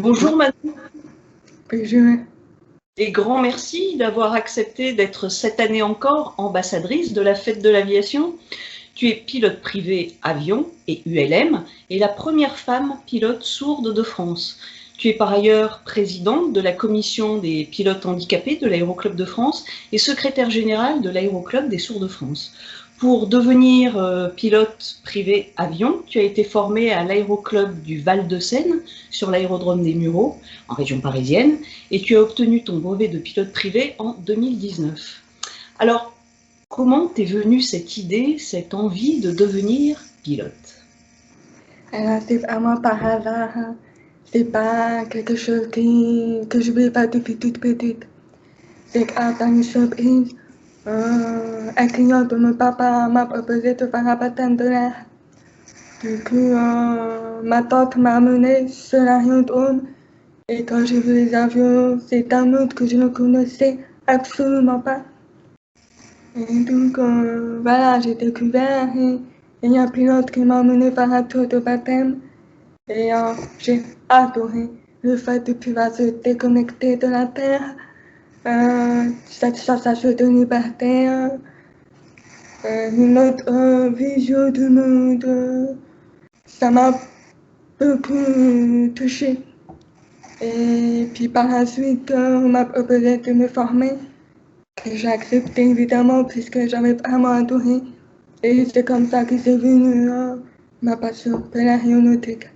Bonjour Manu Bonjour. et grand merci d'avoir accepté d'être cette année encore ambassadrice de la Fête de l'Aviation. Tu es pilote privé avion et ULM et la première femme pilote sourde de France. Tu es par ailleurs présidente de la commission des pilotes handicapés de l'Aéroclub de France et secrétaire générale de l'Aéroclub des sourds de France. Pour devenir pilote privé avion, tu as été formée à l'Aéroclub du Val-de-Seine sur l'aérodrome des Mureaux, en région parisienne, et tu as obtenu ton brevet de pilote privé en 2019. Alors, comment t'est venue cette idée, cette envie de devenir pilote? Alors, c'est vraiment par hasard. C'est pas quelque chose que je voulais pas depuis toute petite. C'est qu'après une surprise, un client de mon papa m'a proposé de faire un baptême de l'air. Du coup, ma tante m'a amené sur l'aérodrome et quand j'ai vu les avions, c'est un monde que je ne connaissais absolument pas. Et donc, voilà, j'ai découvert et il y a un pilote qui m'a emmené faire un tour de baptême. Et j'ai adoré le fait de pouvoir se déconnecter de la Terre, cette sensation de liberté, une autre vision du monde. Ça m'a beaucoup touchée. Et puis par la suite, on m'a proposé de me former, que j'ai accepté évidemment puisque j'avais vraiment adoré. Et c'est comme ça que c'est venu ma passion pour l'aéronautique.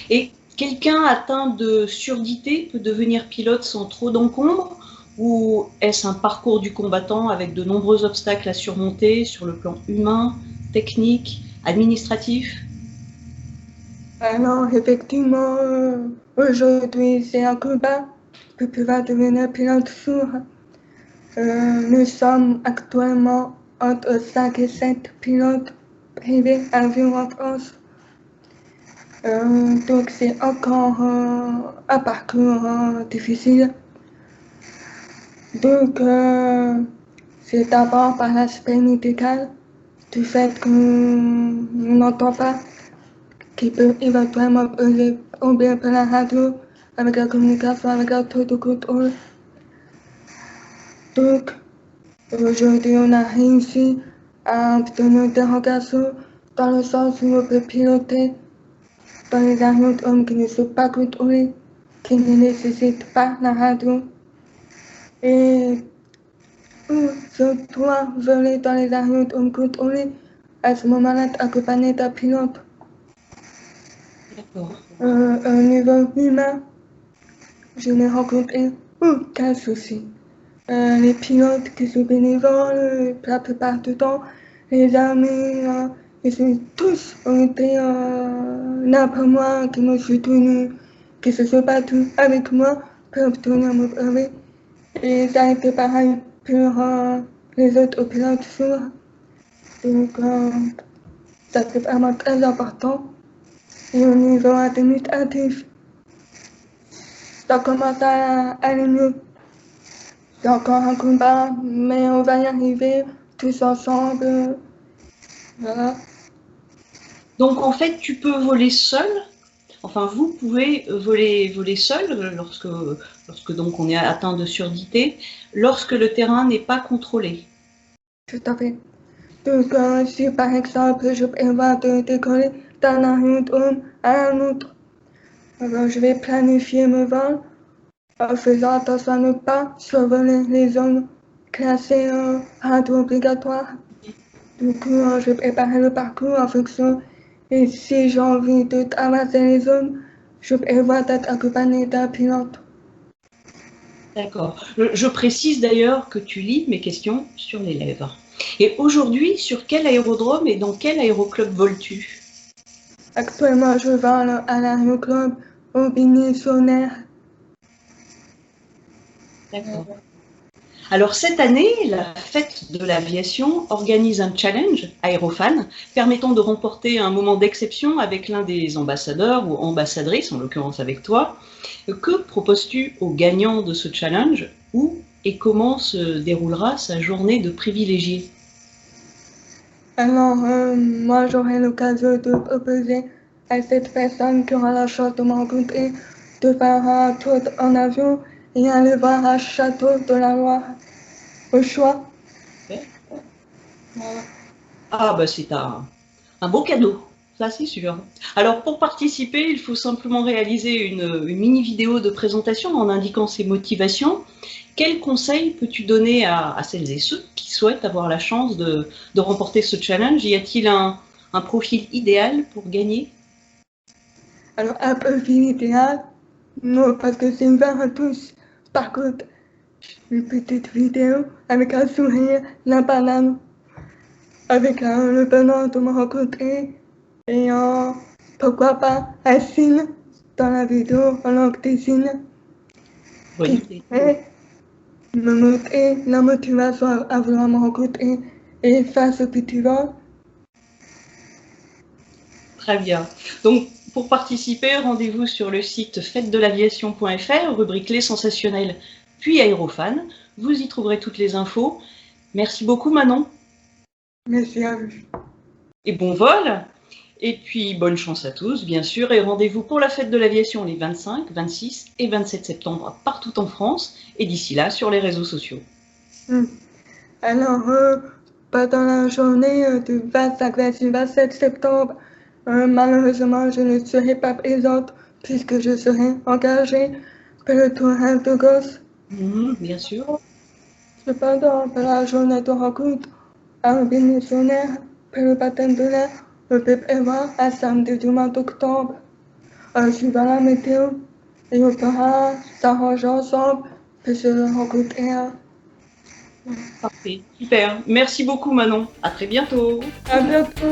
Et quelqu'un atteint de surdité peut devenir pilote sans trop d'encombre, ou est-ce un parcours du combattant avec de nombreux obstacles à surmonter sur le plan humain, technique, administratif? Alors, effectivement, aujourd'hui, c'est un combat pour pouvoir devenir pilote sourd. Nous sommes actuellement entre 5 et 7 pilotes privés avions en France. Donc, c'est encore un parcours difficile. Donc, c'est d'abord par l'aspect médical, du fait qu'on n'entend pas, qui peut éventuellement poser problème pour la radio, avec la communication, avec la taux de contrôle. Donc, aujourd'hui, on a réussi à obtenir une dérogation dans le sens où on peut piloter dans les aérodromes qui ne sont pas contrôlés, qui ne nécessitent pas la radio. Et où je dois voler dans les aérodromes contrôlés, à ce moment-là, accompagné d'un pilote. D'accord. Au niveau humain, je n'ai rencontré aucun souci. Les pilotes qui sont bénévoles, la plupart du temps, les amis, ils sont tous ont été là pour moi, qui m'ont soutenu, qui se sont battus avec moi pour obtenir mon brevet. Et ça a été pareil pour les autres pilotes sourds. Donc, ça c'est vraiment très important. Et au niveau administratif, ça commence à aller mieux. C'est encore un combat, mais on va y arriver tous ensemble. Voilà. Donc en fait, tu peux voler seul. Enfin, vous pouvez voler seul lorsque donc on est atteint de surdité, lorsque le terrain n'est pas contrôlé. Tout à fait. Donc, si par exemple je prévois de décoller d'un aérodrome à un autre, alors je vais planifier mon vol en faisant attention à ne pas survoler les zones classées radio obligatoires. Du coup, je vais préparer le parcours en fonction. Et si j'ai envie de traverser les zones, je prévois d'être accompagné d'un pilote. D'accord. Je précise d'ailleurs que tu lis mes questions sur les lèvres. Et aujourd'hui, sur quel aérodrome et dans quel aéroclub voles-tu? Actuellement, je vole à l'aéroclub Aubigny-sur-Mer. D'accord. Alors cette année, la Fête de l'Aviation organise un challenge Aérofan permettant de remporter un moment d'exception avec l'un des ambassadeurs ou ambassadrices, en l'occurrence avec toi. Que proposes-tu aux gagnants de ce challenge? Où et comment se déroulera sa journée de privilégié? Alors, moi, j'aurai l'occasion de proposer à cette personne qui aura la chance de me rencontrer de faire un tour en avion et aller voir un château de la Loire au choix. Ouais. Voilà. Ah, bah c'est un beau cadeau, ça c'est sûr. Alors pour participer, il faut simplement réaliser une mini vidéo de présentation en indiquant ses motivations. Quels conseils peux-tu donner à celles et ceux qui souhaitent avoir la chance de remporter ce challenge? Y a-t-il un profil idéal pour gagner? Alors, un peu idéal, non, parce que c'est ouvert à tous. Par contre, une petite vidéo avec un sourire, la banane, avec le bonheur de me rencontrer et pourquoi pas un signe dans la vidéo en langue des signes Bonne qui idée. fait me montrer la motivation à vouloir me rencontrer et faire ce petit vol. Très bien. Donc, pour participer, rendez-vous sur le site fêtedelaviation.fr, rubrique Les Sensationnels, puis Aérofan. Vous y trouverez toutes les infos. Merci beaucoup, Manon, Merci à vous. et bon vol. Et puis, bonne chance à tous, bien sûr, et rendez-vous pour la fête de l'aviation les 25, 26 et 27 septembre partout en France, et d'ici là, sur les réseaux sociaux. Alors, pendant la journée du 25, 26, 27 septembre, malheureusement, je ne serai pas présente puisque je serai engagée pour le tour de gosse. Bien sûr. Cependant, pour la journée de rencontre, un missionnaire pour le baptême de l'air, je peux prévoir un samedi du mois d'octobre. Suivant la météo, et on pourra s'arranger ensemble pour se rencontrer. Parfait. Super. Merci beaucoup, Manon. À très bientôt. À bientôt!